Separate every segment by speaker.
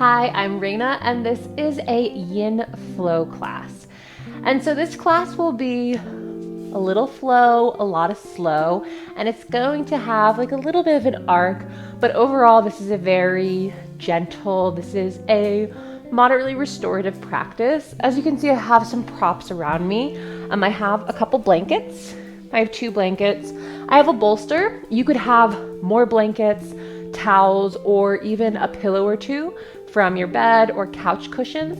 Speaker 1: Hi, I'm Reyna, and this is a yin flow class. And so this class will be a little flow, a lot of slow, and it's going to have like a little bit of an arc, but overall this is a very gentle, this is a moderately restorative practice. As you can see, I have some props around me. I have a couple blankets. I have 2 blankets. I have a bolster. You could have more blankets, towels, or even a pillow or 2 from your bed or couch cushions.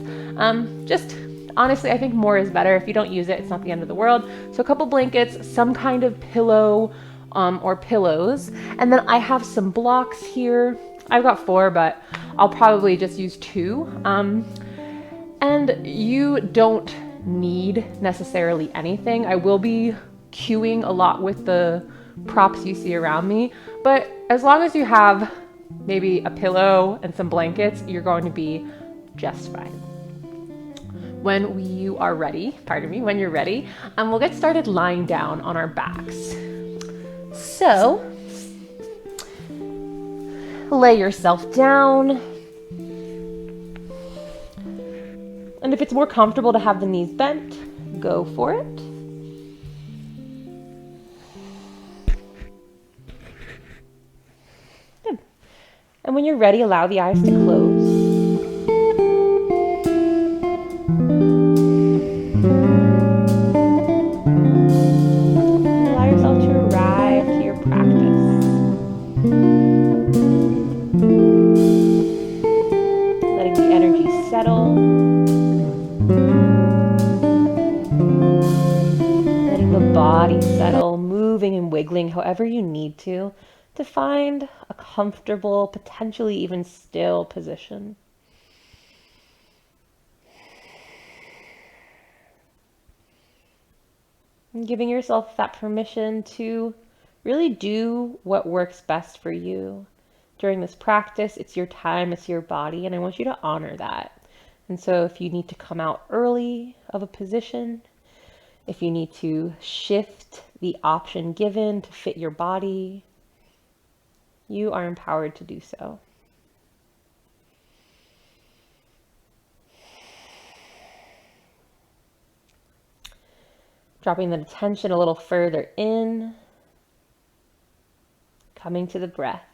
Speaker 1: Just honestly, I think more is better. If you don't use it, it's not the end of the world. So a couple blankets, some kind of pillow or pillows. And then I have some blocks here. I've got 4, but I'll probably just use 2. And you don't need necessarily anything. I will be cueing a lot with the props you see around me, but as long as you have maybe a pillow and some blankets, you're going to be just fine. When you are ready, when you're ready, we'll get started lying down on our backs. So, lay yourself down. And if it's more comfortable to have the knees bent, go for it. Good. And when you're ready, allow the eyes to close. Allow yourself to arrive to your practice. Letting the energy settle. Letting the body settle, moving and wiggling however you need to find a comfortable, potentially even still position. And giving yourself that permission to really do what works best for you. During this practice, it's your time, it's your body, and I want you to honor that. And so if you need to come out early of a position, if you need to shift the option given to fit your body, you are empowered to do so. Dropping the attention a little further in, coming to the breath.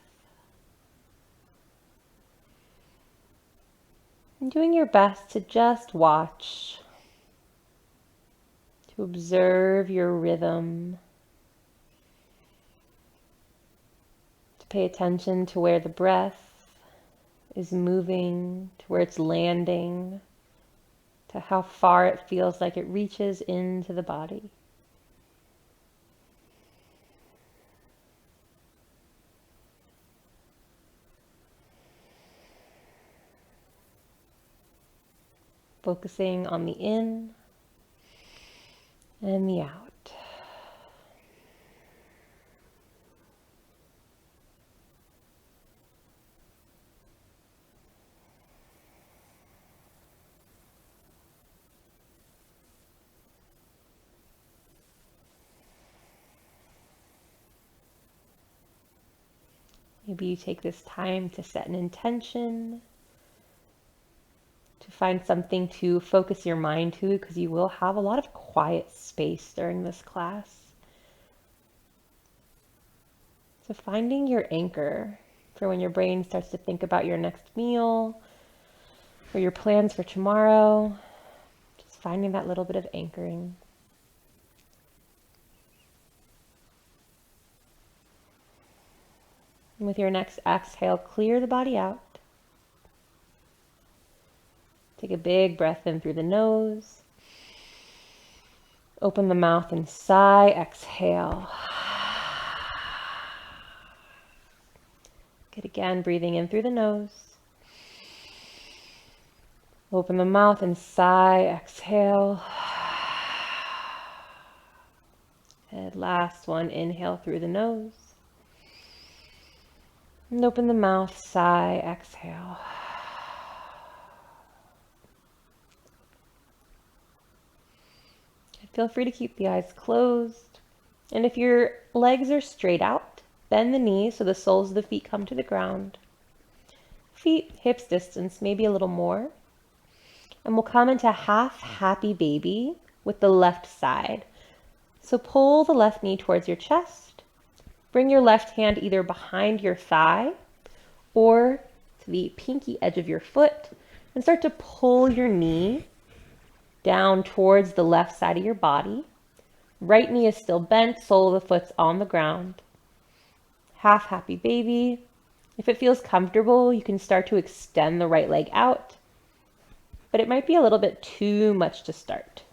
Speaker 1: And doing your best to just watch, to observe your rhythm, to pay attention to where the breath is moving, to where it's landing, to how far it feels like it reaches into the body. Focusing on the in and the out. Maybe you take this time to set an intention, to find something to focus your mind to, because you will have a lot of quiet space during this class. So finding your anchor for when your brain starts to think about your next meal or your plans for tomorrow, just finding that little bit of anchoring. And with your next exhale, clear the body out. Take a big breath in through the nose. Open the mouth and sigh, exhale. Good, again, breathing in through the nose. Open the mouth and sigh, exhale. And last one, inhale through the nose. And open the mouth, sigh, exhale. Feel free to keep the eyes closed. And if your legs are straight out, bend the knees so the soles of the feet come to the ground. feet hips distance, maybe a little more. And we'll come into half happy baby with the left side. So pull the left knee towards your chest. Bring your left hand either behind your thigh or to the pinky edge of your foot and start to pull your knee down towards the left side of your body. Right knee is still bent, sole of the foot's on the ground. Half happy baby. If it feels comfortable, you can start to extend the right leg out, but it might be a little bit too much to start.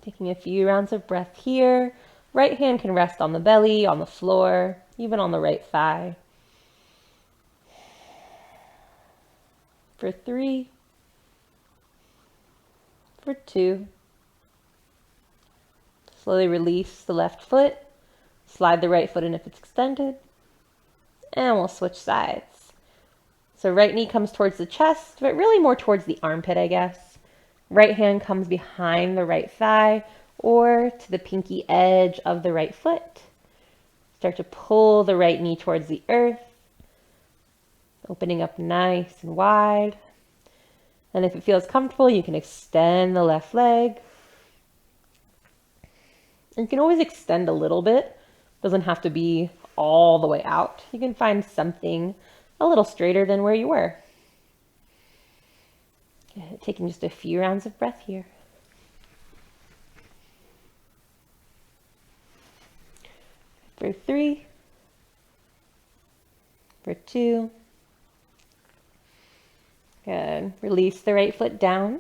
Speaker 1: Taking a few rounds of breath here. Right hand can rest on the belly, on the floor, even on the right thigh. For 3, for 2. Slowly release the left foot, slide the right foot in if it's extended, and we'll switch sides. So right knee comes towards the chest, but really more towards the armpit, I guess. Right hand comes behind the right thigh or to the pinky edge of the right foot. Start to pull the right knee towards the earth, opening up nice and wide. And if it feels comfortable, you can extend the left leg. And you can always extend a little bit. Doesn't have to be all the way out. You can find something a little straighter than where you were. Taking just a few rounds of breath here. For 3, for 2. Good. Release the right foot down.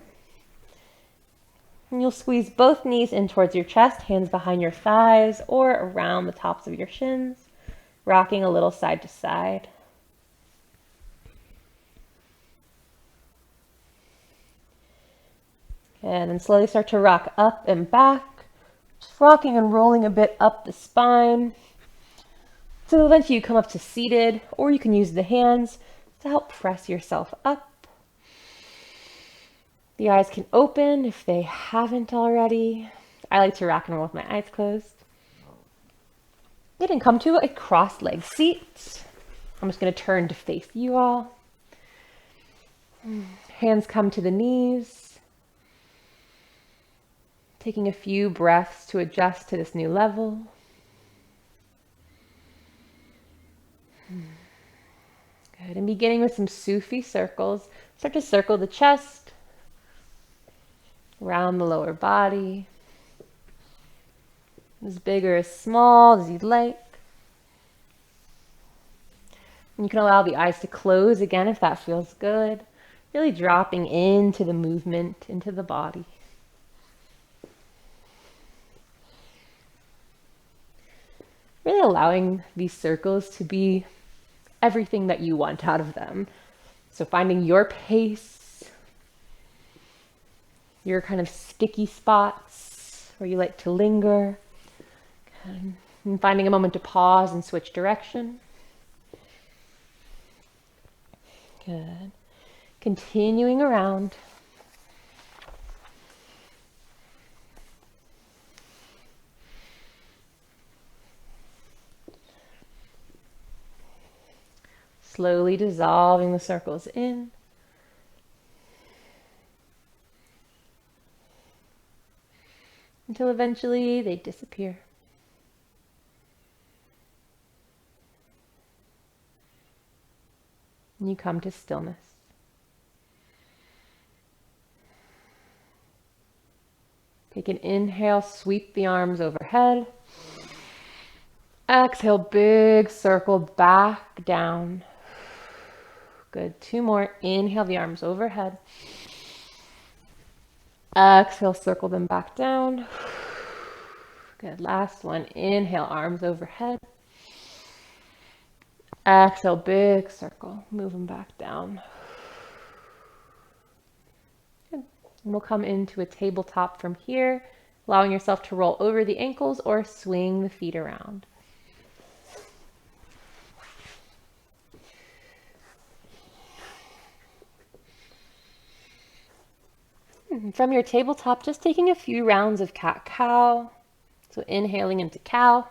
Speaker 1: And you'll squeeze both knees in towards your chest, hands behind your thighs or around the tops of your shins, rocking a little side to side. And then slowly start to rock up and back, just rocking and rolling a bit up the spine. So eventually you come up to seated, or you can use the hands to help press yourself up. The eyes can open if they haven't already. I like to rock and roll with my eyes closed. Good, and come to a cross-legged seat. I'm just going to turn to face you all. Hands come to the knees. Taking a few breaths to adjust to this new level. Good, and beginning with some Sufi circles. Start to circle the chest, around the lower body, as big or as small as you'd like. And you can allow the eyes to close again if that feels good. Really dropping into the movement, into the body. Really allowing these circles to be everything that you want out of them. So finding your pace, your kind of sticky spots where you like to linger, and finding a moment to pause and switch direction. Good. Continuing around. Slowly dissolving the circles in. Until eventually they disappear. And you come to stillness. Take an inhale, sweep the arms overhead. Exhale, big circle back down. Good, 2 more. Inhale the arms overhead. Exhale, circle them back down. Good, last one. Inhale, arms overhead. Exhale, big circle. Move them back down. Good. And we'll come into a tabletop from here, allowing yourself to roll over the ankles or swing the feet around. From your tabletop, just taking a few rounds of cat-cow. So inhaling into cow,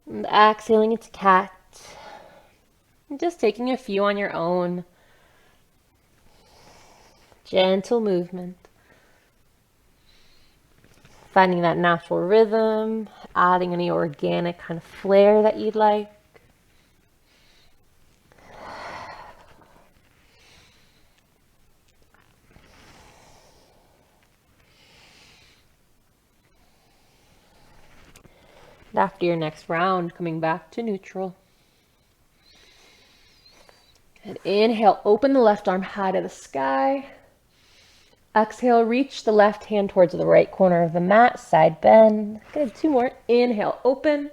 Speaker 1: and exhaling into cat. And just taking a few on your own. Gentle movement. Finding that natural rhythm, adding any organic kind of flair that you'd like. And after your next round, coming back to neutral. And inhale, open the left arm high to the sky. Exhale, reach the left hand towards the right corner of the mat, side bend. Good, 2 more. Inhale, open.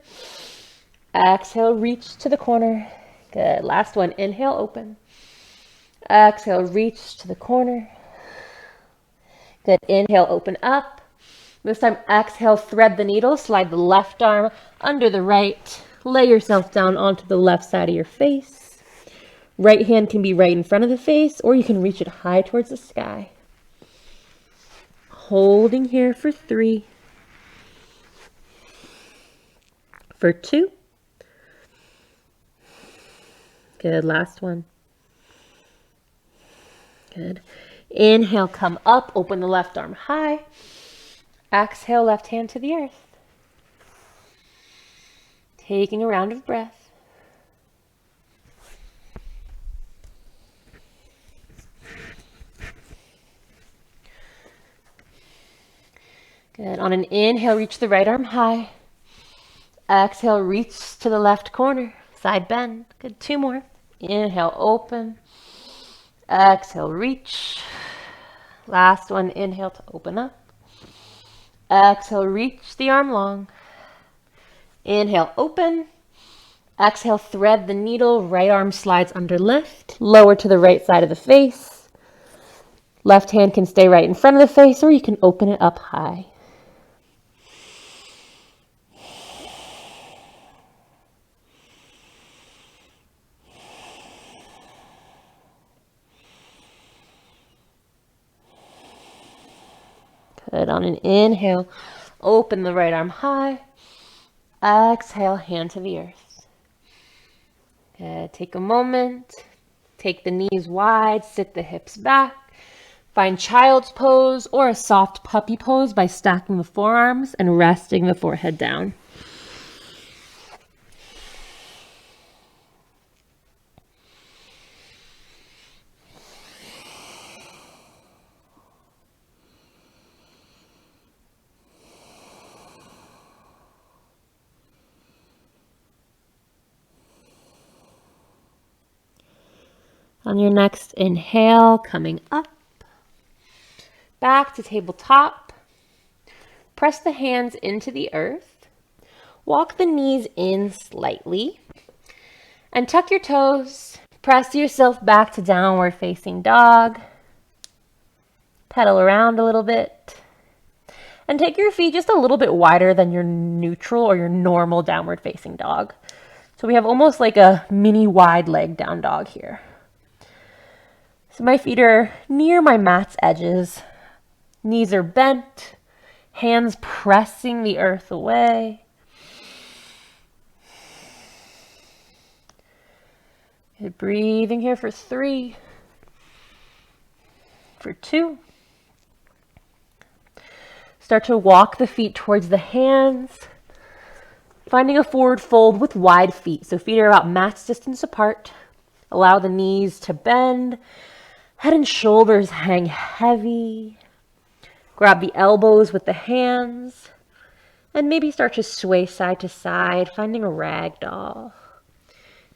Speaker 1: Exhale, reach to the corner. Good, last one. Inhale, open. Exhale, reach to the corner. Good, inhale, open up. This time, exhale, thread the needle, slide the left arm under the right. Lay yourself down onto the left side of your face. Right hand can be right in front of the face, or you can reach it high towards the sky. Holding here for 3, for 2. Good, last one. Good. Inhale, come up, open the left arm high. Exhale, left hand to the earth. Taking a round of breath. Good. On an inhale, reach the right arm high. Exhale, reach to the left corner. Side bend. Good. 2 more. Inhale, open. Exhale, reach. Last one. Inhale to open up. Exhale, reach the arm long. Inhale, open. Exhale, thread the needle. Right arm slides under left. Lower to the right side of the face. Left hand can stay right in front of the face, or you can open it up high. Good. On an inhale, open the right arm high. Exhale, hand to the earth. Good. Take a moment. Take the knees wide. Sit the hips back. Find child's pose or a soft puppy pose by stacking the forearms and resting the forehead down. On your next inhale, coming up, back to tabletop. Press the hands into the earth. Walk the knees in slightly. And tuck your toes. Press yourself back to downward facing dog. Pedal around a little bit. And take your feet just a little bit wider than your neutral or your normal downward facing dog. So we have almost like a mini wide leg down dog here. So my feet are near my mat's edges. Knees are bent. Hands pressing the earth away. Good. Breathing here for 3, for 2. Start to walk the feet towards the hands. Finding a forward fold with wide feet. So feet are about mat's distance apart. Allow the knees to bend. Head and shoulders hang heavy. Grab the elbows with the hands. And maybe start to sway side to side, finding a rag doll.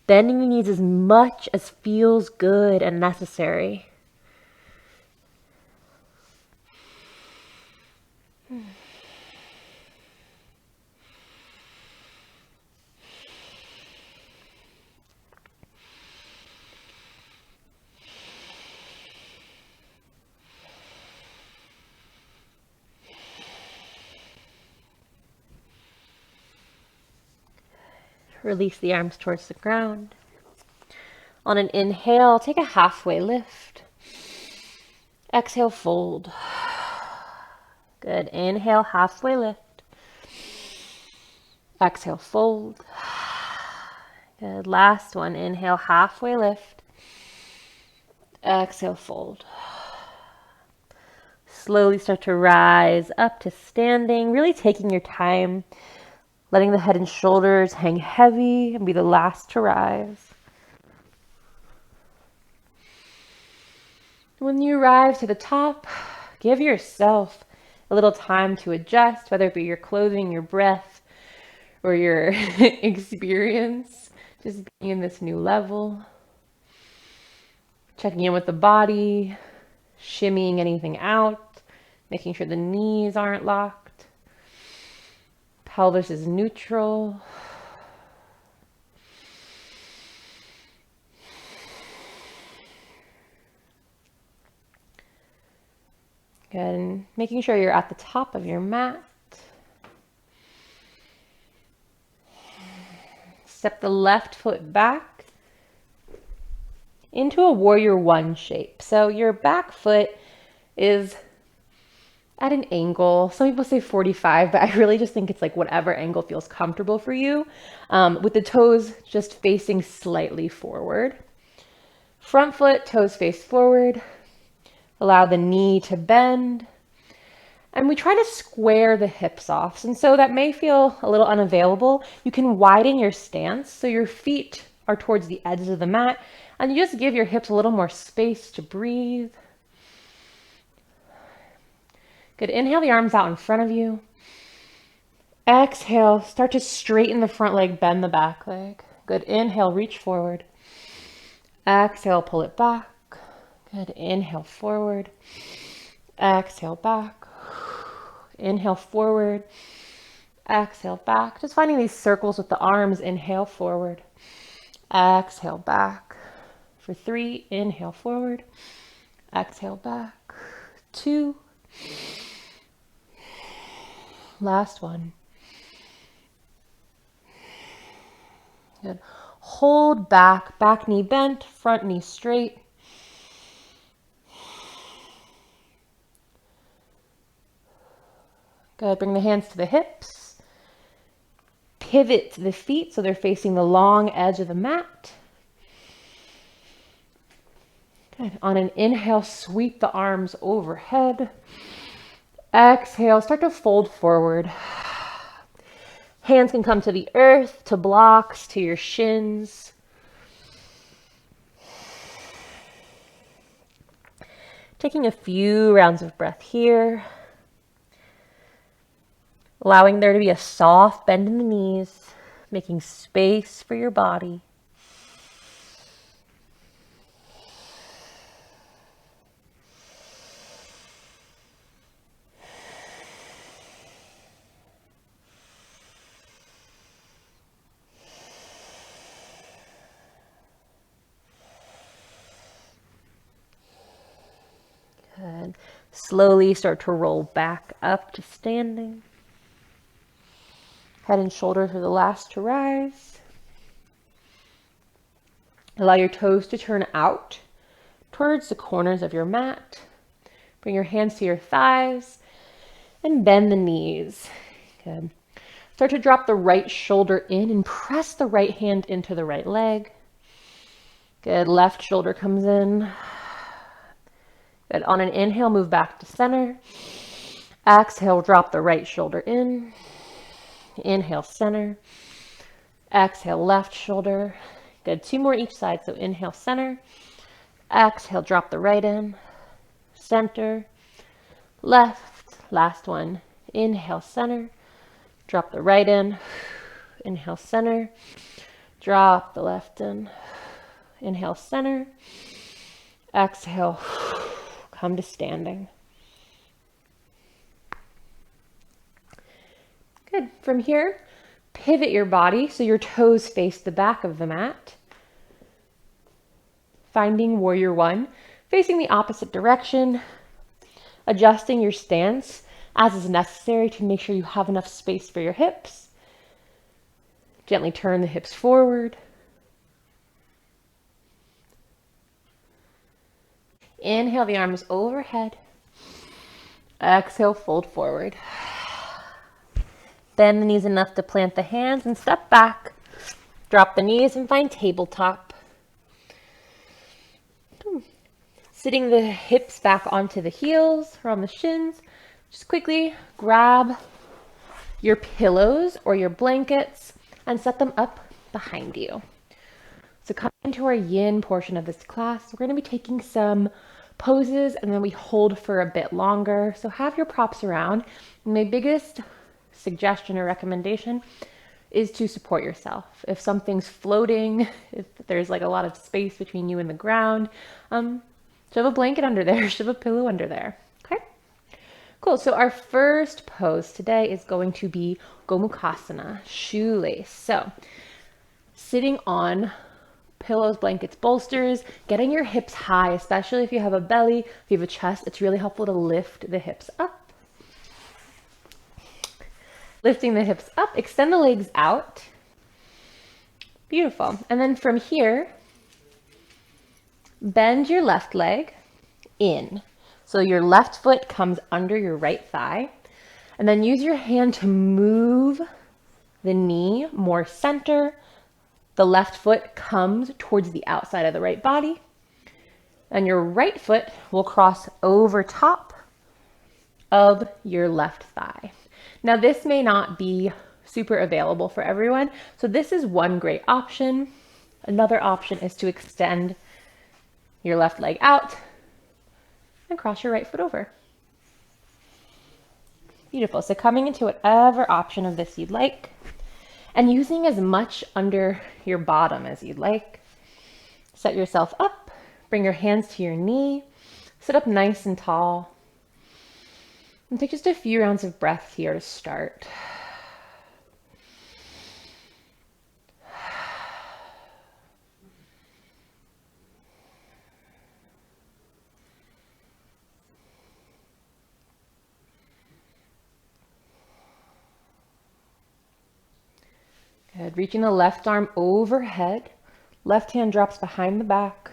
Speaker 1: Bending the knees as much as feels good and necessary. Release the arms towards the ground. On an inhale, take a halfway lift. Exhale, fold. Good. Inhale, halfway lift. Exhale, fold. Good. Last one. Inhale, halfway lift. Exhale, fold. Slowly start to rise up to standing, really taking your time, letting the head and shoulders hang heavy and be the last to rise. When you arrive to the top, give yourself a little time to adjust, whether it be your clothing, your breath, or your experience, just being in this new level. Checking in with the body, shimmying anything out, making sure the knees aren't locked. Pelvis is neutral. Good. And making sure you're at the top of your mat. Step the left foot back into a warrior one shape. So your back foot is at an angle. Some people say 45, but I really just think it's like whatever angle feels comfortable for you, with the toes just facing slightly forward. Front foot, toes face forward. Allow the knee to bend. And we try to square the hips off. And so that may feel a little unavailable. You can widen your stance so your feet are towards the edges of the mat, and you just give your hips a little more space to breathe. Good. Inhale the arms out in front of you. Exhale, start to straighten the front leg, bend the back leg. Good. Inhale, reach forward. Exhale, pull it back. Good. Inhale, forward. Exhale, back. Inhale, forward. Exhale, back. Just finding these circles with the arms. Inhale, forward. Exhale, back. For 3, inhale, forward. Exhale, back. 2. Last one. Good. Hold back, back knee bent, front knee straight. Good. Bring the hands to the hips. Pivot the feet so they're facing the long edge of the mat. Good. On an inhale, sweep the arms overhead. Exhale, start to fold forward. Hands can come to the earth, to blocks, to your shins. Taking a few rounds of breath here. Allowing there to be a soft bend in the knees, making space for your body. Good. Slowly start to roll back up to standing. Head and shoulders are the last to rise. Allow your toes to turn out towards the corners of your mat. Bring your hands to your thighs and bend the knees. Good. Start to drop the right shoulder in and press the right hand into the right leg. Good. Left shoulder comes in. Good. On an inhale, move back to center. Exhale, drop the right shoulder in. Inhale, center. Exhale, left shoulder. Good. 2 more each side. So inhale, center. Exhale, drop the right in. Center. Left. Last one. Inhale, center. Drop the right in. Inhale, center. Drop the left in. Inhale, center. Exhale. Come to standing. Good. From here, pivot your body so your toes face the back of the mat. Finding warrior one, facing the opposite direction, adjusting your stance as is necessary to make sure you have enough space for your hips. Gently turn the hips forward. inhale the arms overhead. Exhale, fold forward. Bend the knees enough to plant the hands and step back. Drop the knees and find tabletop. Sitting the hips back onto the heels or on the shins. Just quickly grab your pillows or your blankets and set them up behind you. So coming into our yin portion of this class, we're going to be taking some poses and then we hold for a bit longer. So have your props around. My biggest suggestion or recommendation is to support yourself. If something's floating, if there's like a lot of space between you and the ground, shove a blanket under there, shove a pillow under there. Okay, cool. So our first pose today is going to be Gomukhasana, shoelace. So sitting on pillows, blankets, bolsters, getting your hips high, especially if you have a belly, if you have a chest, it's really helpful to lift the hips up. Lifting the hips up, extend the legs out. Beautiful. And then from here, bend your left leg in. So your left foot comes under your right thigh. And then use your hand to move the knee more center. The left foot comes towards the outside of the right body. And your right foot will cross over top of your left thigh. Now this may not be super available for everyone, so this is one great option. Another option is to extend your left leg out and cross your right foot over. Beautiful. So coming into whatever option of this you'd like and using as much under your bottom as you'd like. Set yourself up, bring your hands to your knee, sit up nice and tall. And take just a few rounds of breath here to start. Good. Reaching the left arm overhead. Left hand drops behind the back.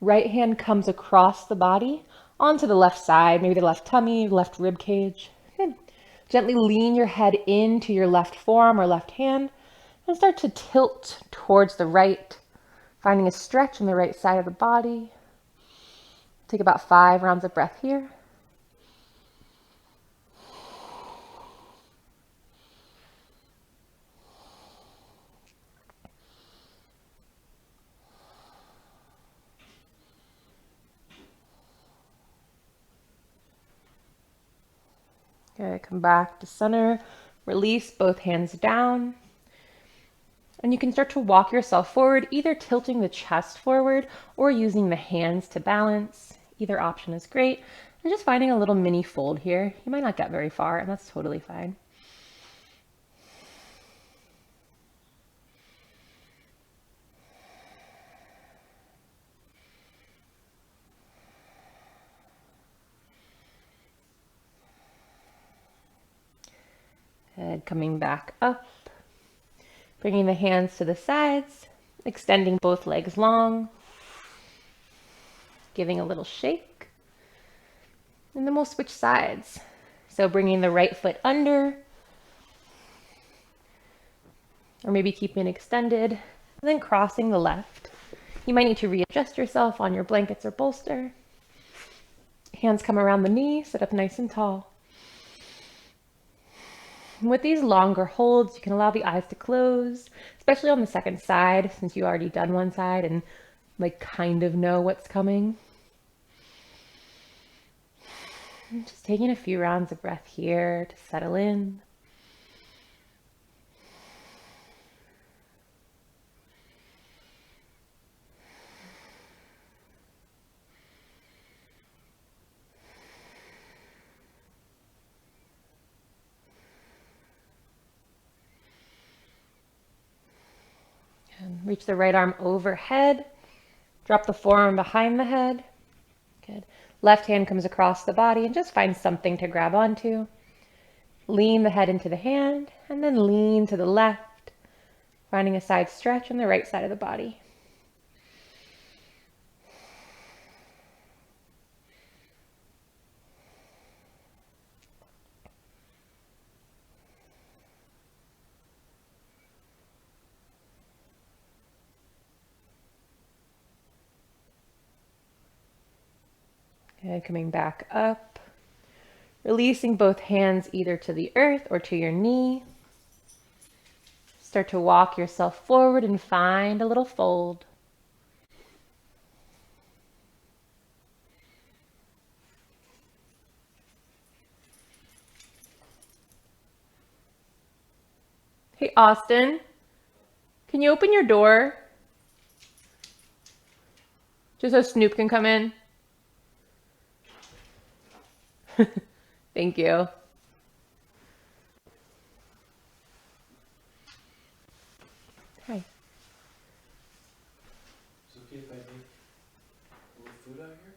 Speaker 1: Right hand comes across the body onto the left side, maybe the left tummy, left rib cage. Good. Gently lean your head into your left forearm or left hand and start to tilt towards the right, finding a stretch on the right side of the body. Take about 5 rounds of breath here. Good. Come back to center. Release both hands down. And you can start to walk yourself forward, either tilting the chest forward or using the hands to balance. Either option is great. And just finding a little mini fold here. You might not get very far, and that's totally fine. Good. Coming back up. Bringing the hands to the sides, extending both legs long, giving a little shake, and then we'll switch sides. So bringing the right foot under, or maybe keeping it extended, and then crossing the left. You might need to readjust yourself on your blankets or bolster. Hands come around the knee, sit up nice and tall. With these longer holds, you can allow the eyes to close, especially on the second side, since you already done one side and like kind of know what's coming. And just taking a few rounds of breath here to settle in. And reach the right arm overhead. Drop the forearm behind the head. Good. Left hand comes across the body and just find something to grab onto. Lean the head into the hand and then lean to the left, finding a side stretch on the right side of the body. And coming back up, releasing both hands either to the earth or to your knee. Start to walk yourself forward and find a little fold. Hey, Austin, can you open your door? Just so Snoop can come in. Thank you. Hi.
Speaker 2: Is it okay if I make a little food out here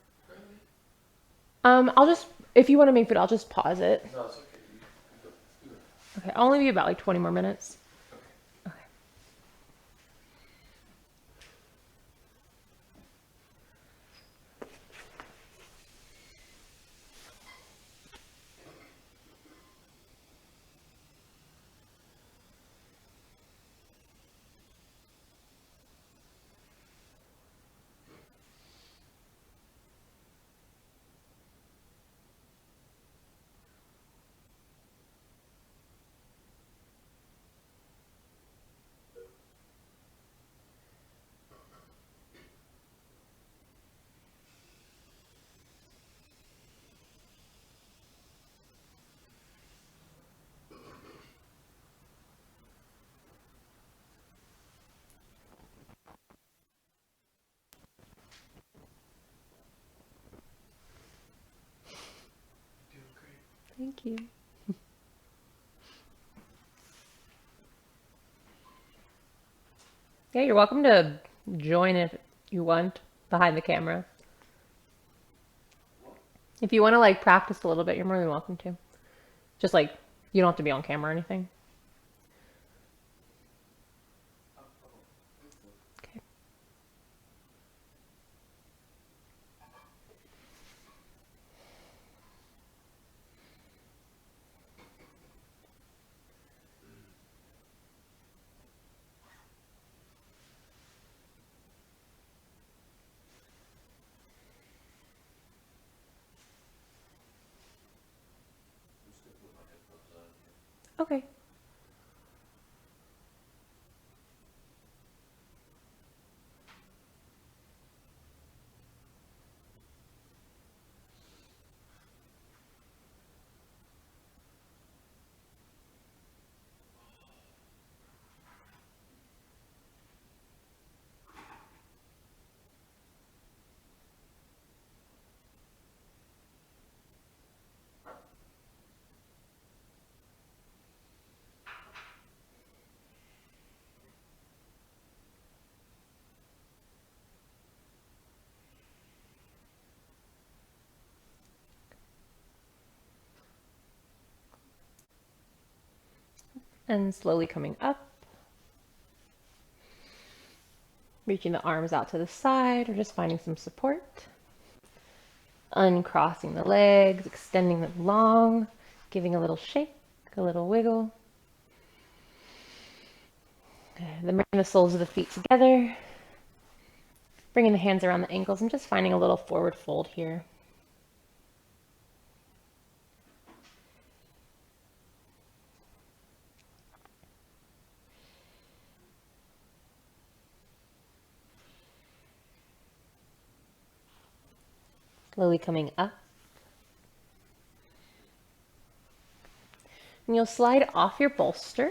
Speaker 2: currently?
Speaker 1: I'll just, if you want to make food, I'll just pause it.
Speaker 2: No, it's okay. You go.
Speaker 1: Okay, I'll only be about like 20 more minutes.
Speaker 2: Okay.
Speaker 1: Okay.
Speaker 2: Doing great.
Speaker 1: Thank you. Yeah, you're welcome to join if you want behind the camera.
Speaker 2: What?
Speaker 1: If you want to like practice a little bit, you're more than welcome to. Just like, you don't have to be on camera or anything. Okay.
Speaker 2: I'm just gonna put my headphones on here.
Speaker 1: Okay. And slowly coming up. Reaching the arms out to the side or just finding some support. Uncrossing the legs, extending them long, giving a little shake, a little wiggle. Then bringing the soles of the feet together. Bringing the hands around the ankles and just finding a little forward fold here. Slowly coming up. And you'll slide off your bolster.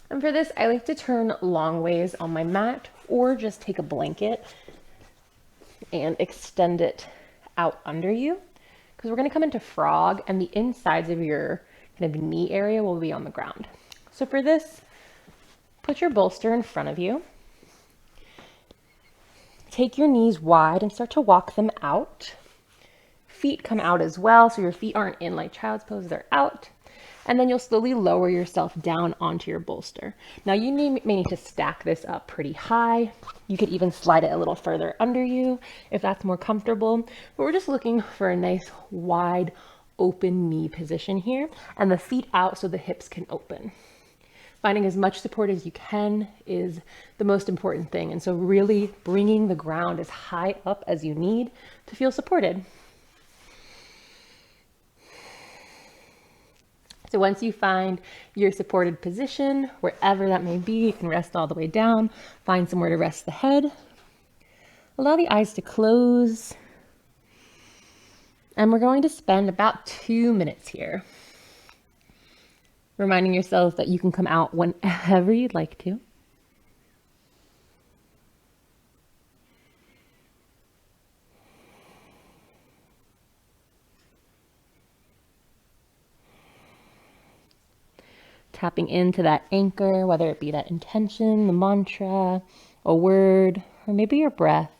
Speaker 1: And for this, I like to turn long ways on my mat or just take a blanket and extend it out under you. Because we're going to come into frog and the insides of your kind of knee area will be on the ground. So for this, put your bolster in front of you. Take your knees wide and start to walk them out. Feet come out as well, so your feet aren't in like child's pose, they're out. And then you'll slowly lower yourself down onto your bolster. Now you may need to stack this up pretty high. You could even slide it a little further under you if that's more comfortable. But we're just looking for a nice wide open knee position here and the feet out so the hips can open. Finding as much support as you can is the most important thing. And so really bringing the ground as high up as you need to feel supported. So once you find your supported position, wherever that may be, you can rest all the way down, find somewhere to rest the head. Allow the eyes to close. And we're going to spend about 2 minutes here. Reminding yourself that you can come out whenever you'd like to. Tapping into that anchor, whether it be that intention, the mantra, a word, or maybe your breath.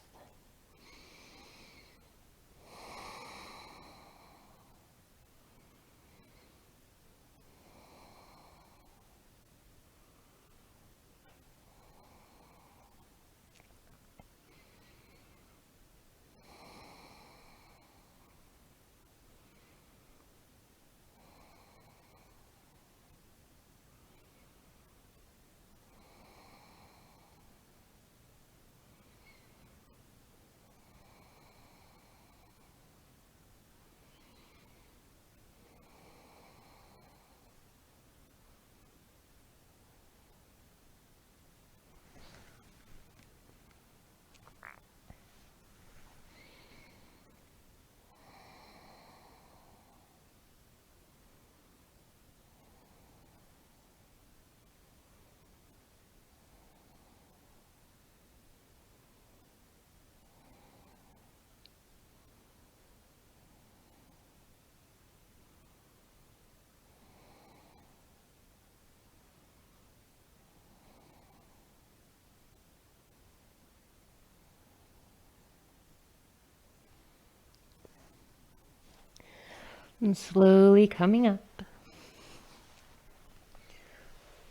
Speaker 1: And slowly coming up.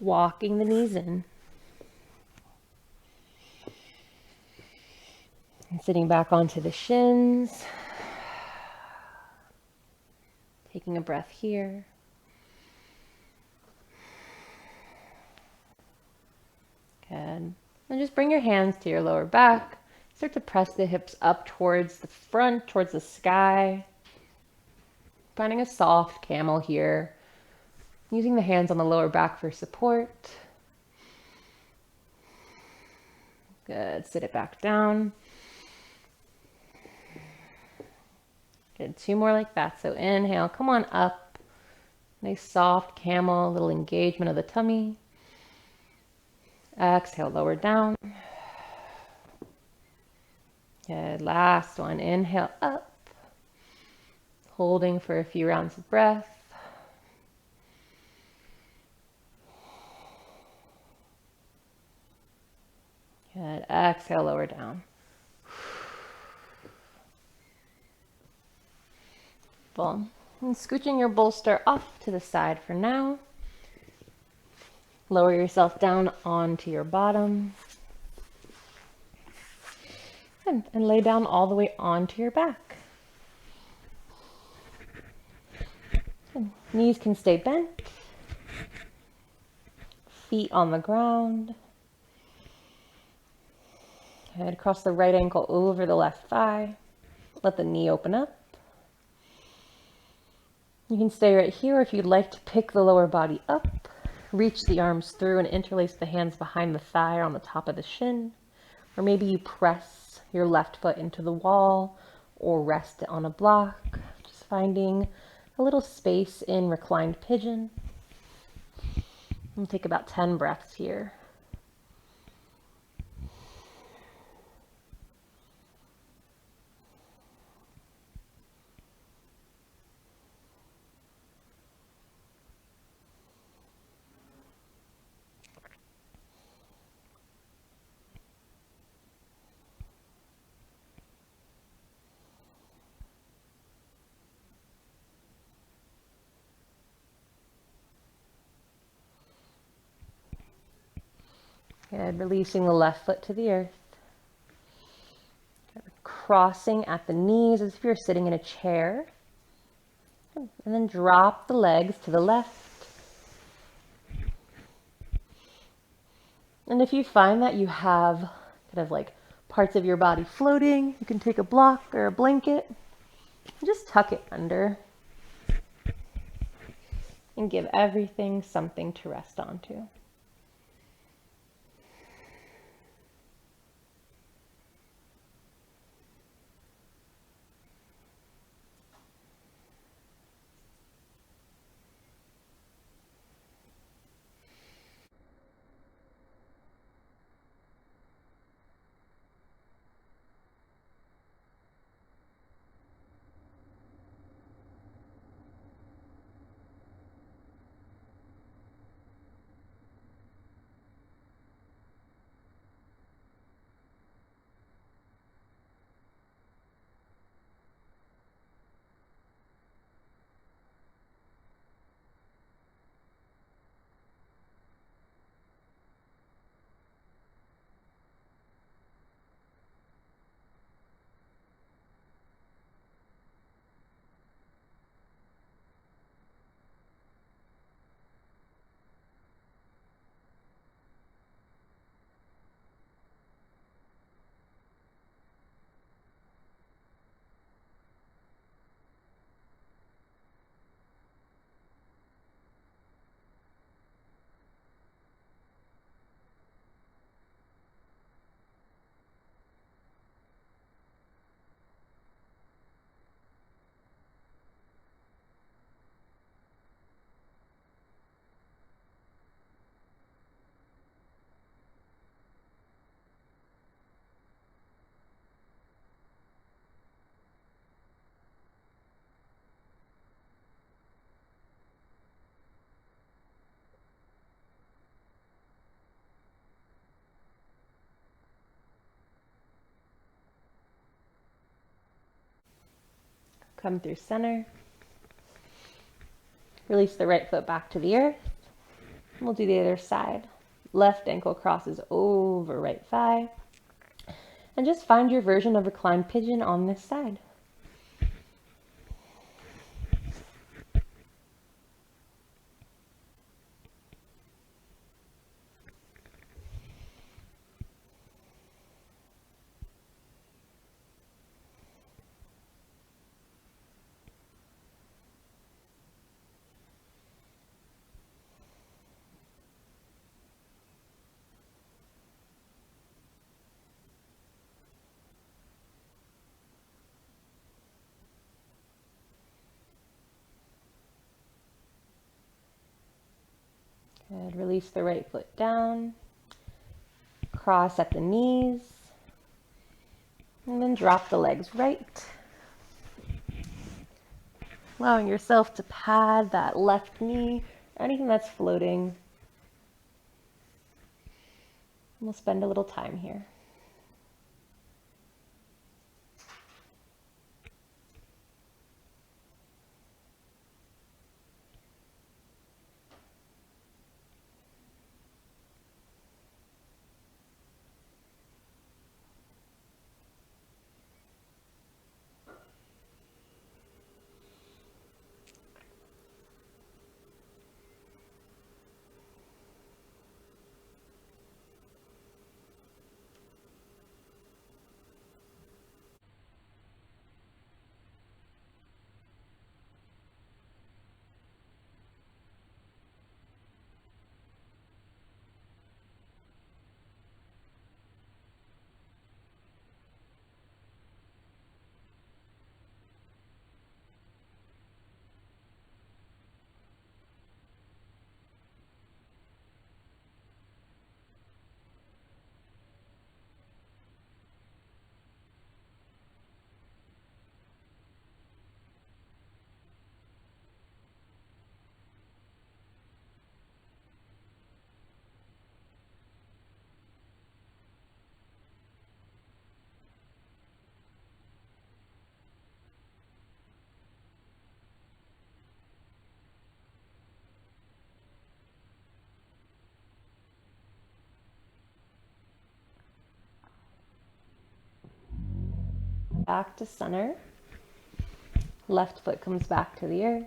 Speaker 1: Walking the knees in. And sitting back onto the shins. Taking a breath here. Good. And just bring your hands to your lower back. Start to press the hips up towards the front, towards the sky. Finding a soft camel here. Using the hands on the lower back for support. Good. Sit it back down. Good. 2 more like that. So inhale, come on up. Nice soft camel, little engagement of the tummy. Exhale, lower down. Good. Last one. Inhale up. Holding for a few rounds of breath. Good. Exhale, lower down. Full. And scooching your bolster off to the side for now. Lower yourself down onto your bottom. And lay down all the way onto your back. And knees can stay bent. Feet on the ground. Good. Cross the right ankle over the left thigh. Let the knee open up. You can stay right here if you'd like to pick the lower body up. Reach the arms through and interlace the hands behind the thigh or on the top of the shin. Or maybe you press your left foot into the wall or rest it on a block. Just finding a little space in reclined pigeon. We'll take about 10 breaths here. Good. Releasing the left foot to the earth. Good. Crossing at the knees as if you're sitting in a chair. Good. And then drop the legs to the left. And if you find that you have kind of like parts of your body floating, you can take a block or a blanket and just tuck it under and give everything something to rest onto. Come through center. Release the right foot back to the earth. We'll do the other side. Left ankle crosses over right thigh. And just find your version of reclined pigeon on this side. Good. Release the right foot down. Cross at the knees. And then drop the legs right. Allowing yourself to pad that left knee, anything that's floating. We'll spend a little time here. Back to center. Left foot comes back to the earth.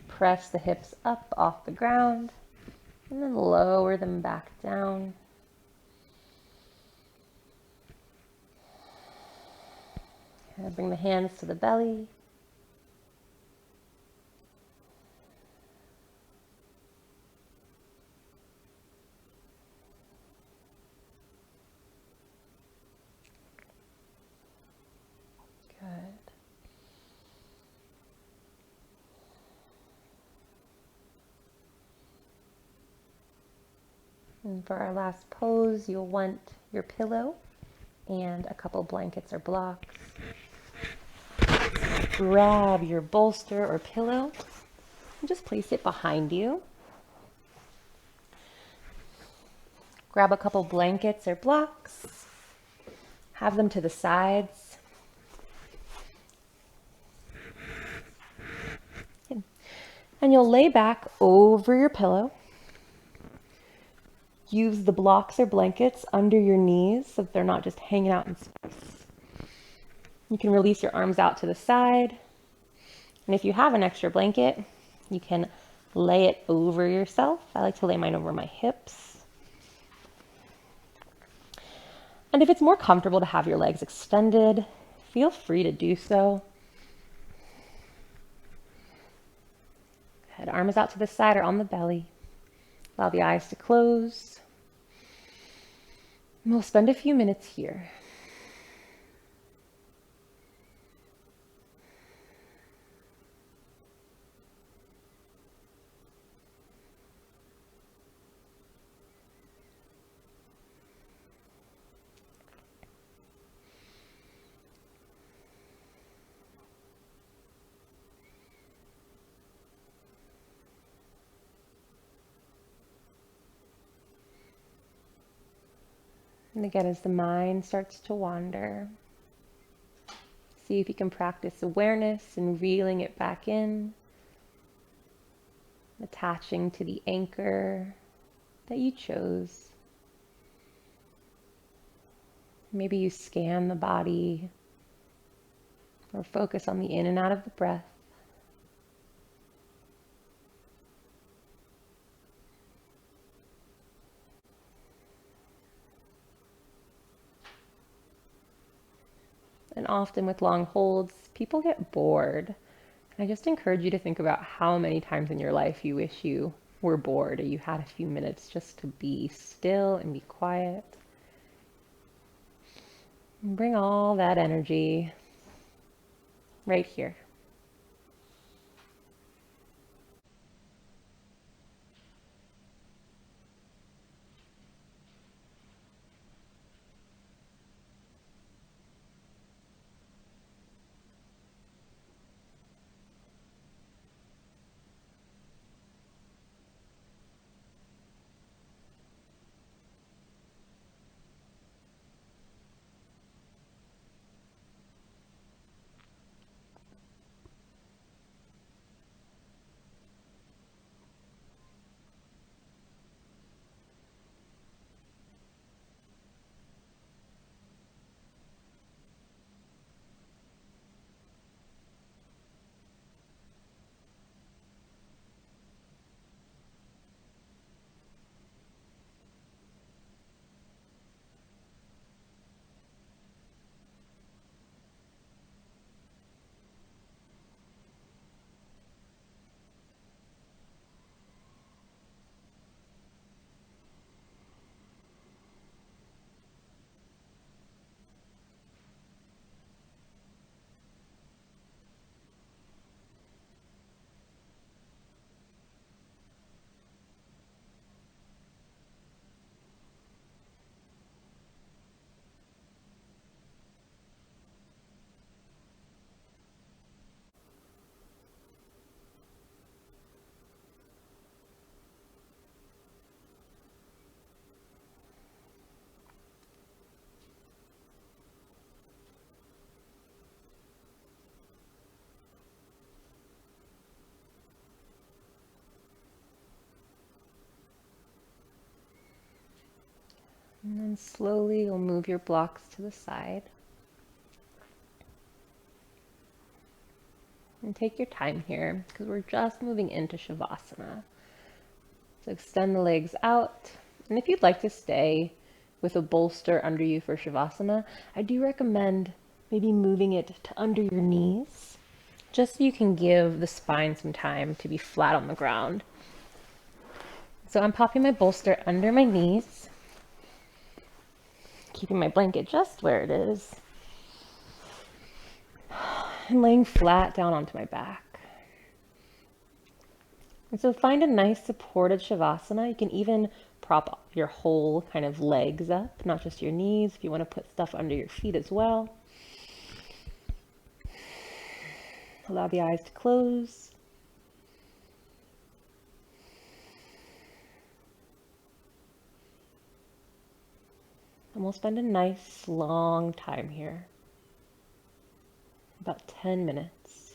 Speaker 1: Press the hips up off the ground And then lower them back down. And bring the hands to the belly. Good. And for our last pose, you'll want your pillow and a couple blankets or blocks. Grab your bolster or pillow and just place it behind you. Grab a couple blankets or blocks. Have them to the sides. And you'll lay back over your pillow. Use the blocks or blankets under your knees so that they're not just hanging out in space. You can release your arms out to the side. And if you have an extra blanket, you can lay it over yourself. I like to lay mine over my hips. And if it's more comfortable to have your legs extended, feel free to do so. Good. Arms out to the side or on the belly. Allow the eyes to close. And we'll spend a few minutes here. And again, as the mind starts to wander, see if you can practice awareness and reeling it back in, attaching to the anchor that you chose. Maybe you scan the body or focus on the in and out of the breath. And often with long holds, people get bored. I just encourage you to think about how many times in your life you wish you were bored or you had a few minutes just to be still and be quiet. And bring all that energy right here. And then slowly you'll move your blocks to the side. And take your time here because we're just moving into Shavasana. So extend the legs out. And if you'd like to stay with a bolster under you for Shavasana, I do recommend maybe moving it to under your knees, just so you can give the spine some time to be flat on the ground. So I'm popping my bolster under my knees, keeping my blanket just where it is, and laying flat down onto my back. And so find a nice supported Shavasana. You can even prop your whole kind of legs up, not just your knees, if you want to put stuff under your feet as well. Allow the eyes to close. And we'll spend a nice long time here, about 10 minutes.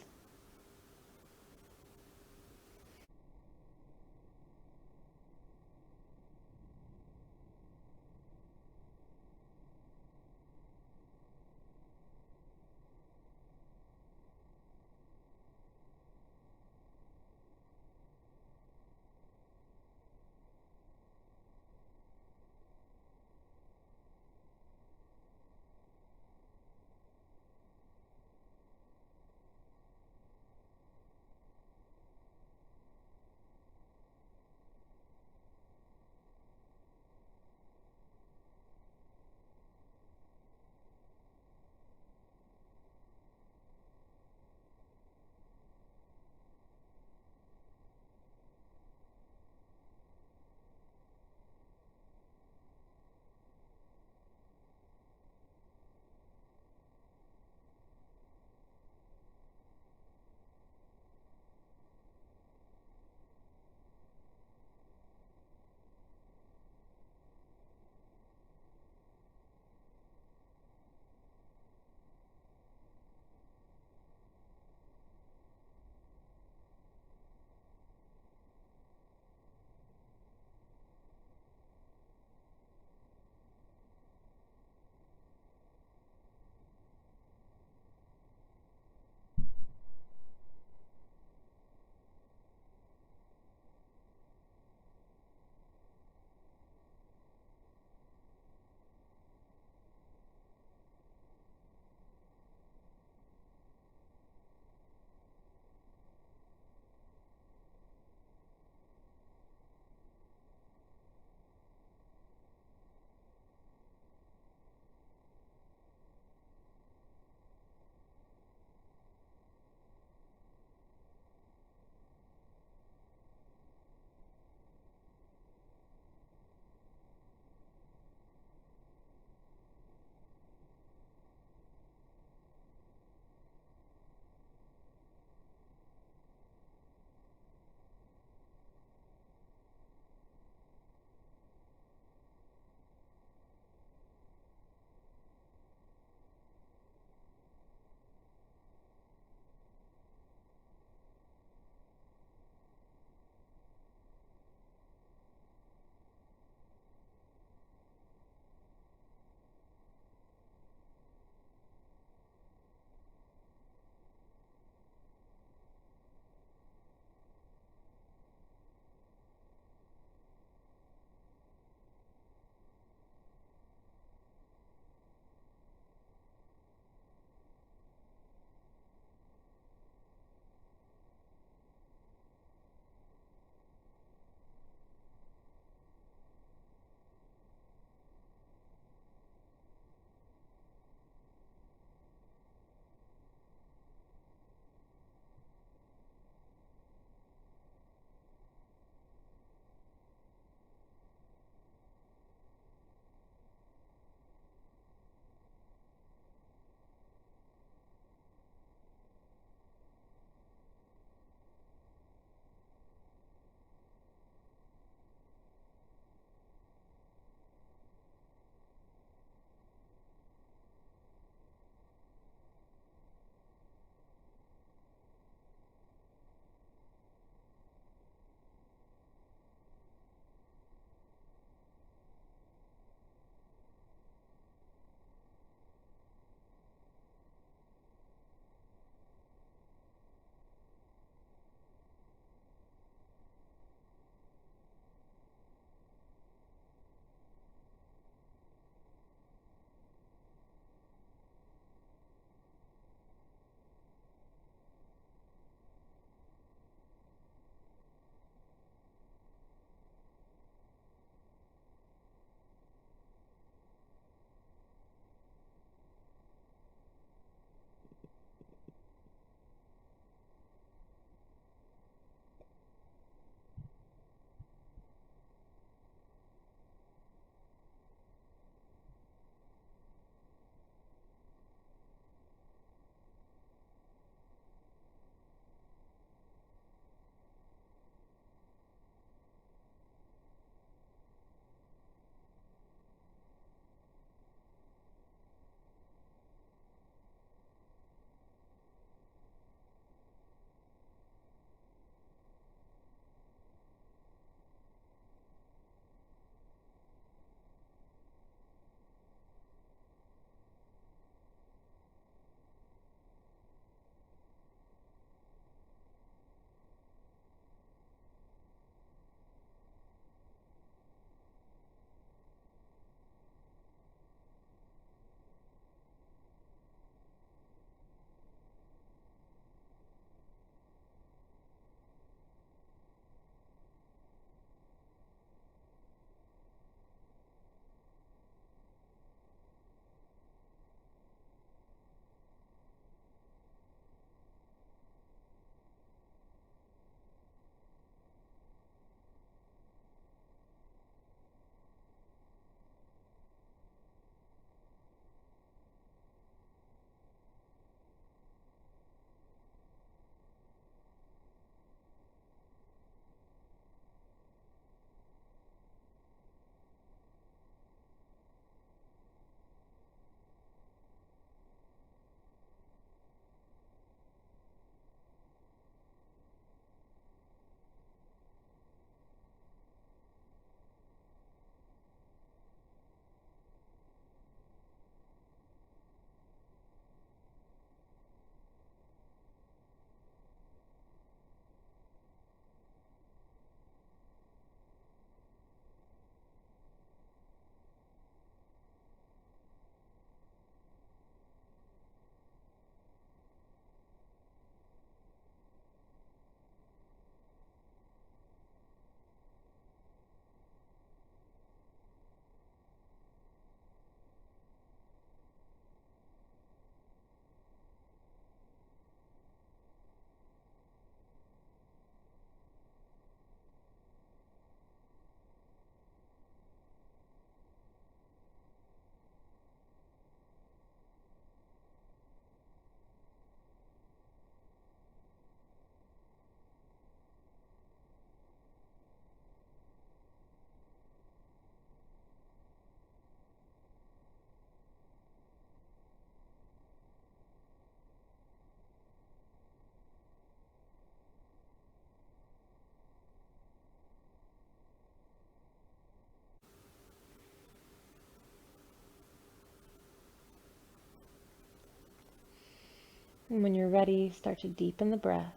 Speaker 1: And when you're ready, start to deepen the breath.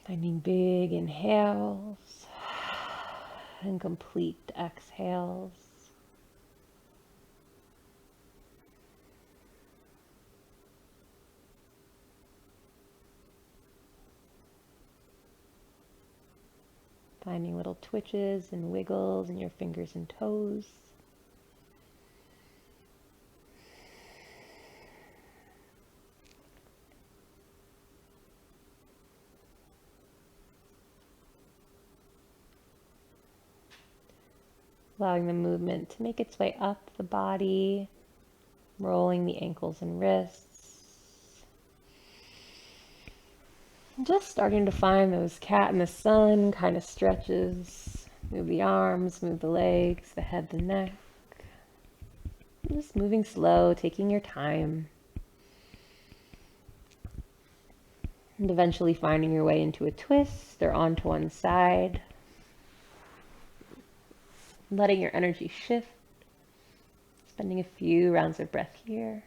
Speaker 1: Finding big inhales and complete exhales. Finding little twitches and wiggles in your fingers and toes. Allowing the movement to make its way up the body, rolling the ankles and wrists. And just starting to find those cat in the sun kind of stretches. Move the arms, move the legs, the head, the neck. Just moving slow, taking your time. And eventually finding your way into a twist or onto one side. Letting your energy shift. Spending a few rounds of breath here.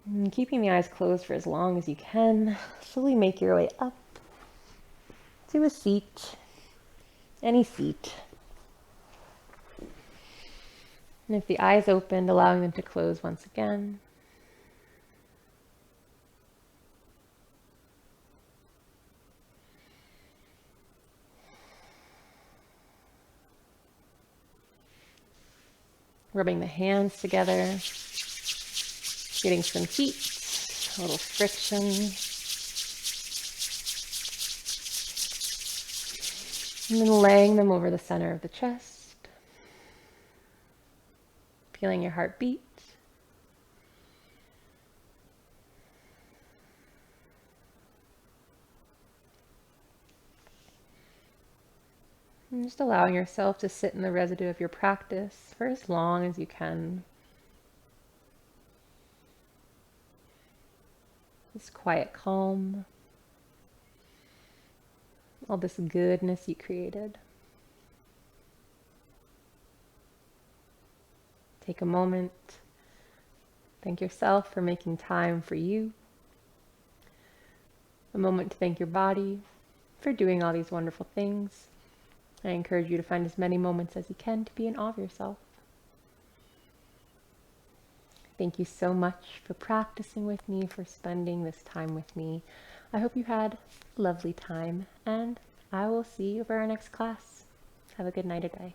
Speaker 1: And keeping the eyes closed for as long as you can. Slowly make your way up to a seat. Any seat. And if the eyes opened, allowing them to close once again. Rubbing the hands together. Getting some heat, a little friction. And then laying them over the center of the chest. Feeling your heart beat. And just allowing yourself to sit in the residue of your practice for as long as you can. This quiet calm. All this goodness you created. Take a moment. Thank yourself for making time for you. A moment to thank your body for doing all these wonderful things. I encourage you to find as many moments as you can to be in awe of yourself. Thank you so much for practicing with me, for spending this time with me. I hope you had a lovely time, and I will see you for our next class. Have a good night or day.